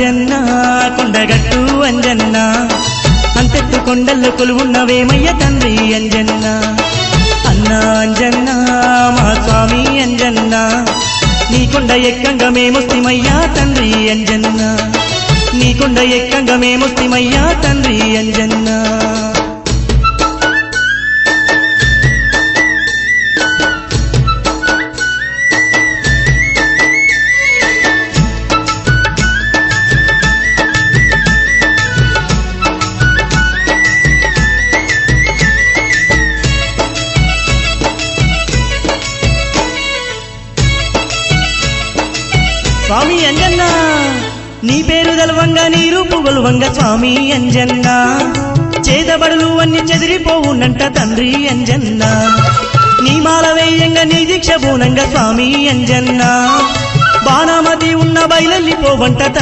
అంజన్న కొండగట్టు అంజన్న అంతెత్తు కొండల్లో కొలువున్నవేమయ్య తండ్రి అంజన్న అన్నా అంజన్న మా స్వామి అంజన్న నీ కొండ ఎక్కంగా మేమొస్తిమయ్యా తండ్రి అంజన్న నీ కొండ ఎక్కంగా మేమొస్తిమయ్యా తండ్రి అంజన్న స్వామి అంజన్న నీ పేరు తెలవంగా నీ రూపు గొలువంగా స్వామి అంజన్న చేతబడులు అన్ని చెదిరిపోవునంట తండ్రి అంజన్న నీ మాల వేయంగా నీ దీక్ష పూనంగా స్వామి అంజన్న బాణమతి ఉన్న బయలెళ్ళిపోవంట తండ్రి